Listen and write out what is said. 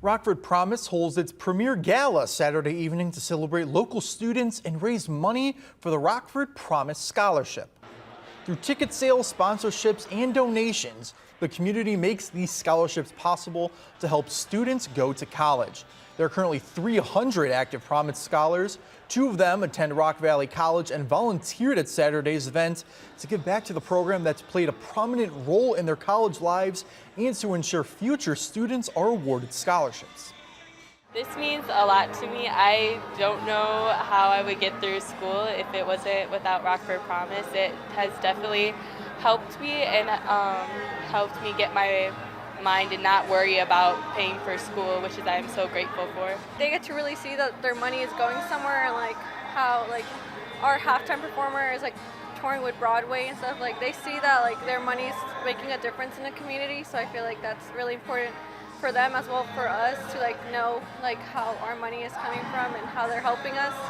Rockford Promise holds its premier gala Saturday evening to celebrate local students and raise money for the Rockford Promise Scholarship. Through ticket sales, sponsorships, and donations, the community makes these scholarships possible to help students go to college. There are currently 300 active Promise scholars. 2 of them attend Rock Valley College and volunteered at Saturday's event to give back to the program that's played a prominent role in their college lives and to ensure future students are awarded scholarships. This means a lot to me. I don't know how I would get through school if it wasn't without Rockford Promise. It has definitely helped me and helped me get my mind and not worry about paying for school, which is I'm so grateful for. They get to really see that their money is going somewhere, and like how like our halftime performer is like touring with Broadway and stuff. Like they see that like their money is making a difference in the community. So I feel like that's really important for them as well for us to like know like how our money is coming from and how they're helping us.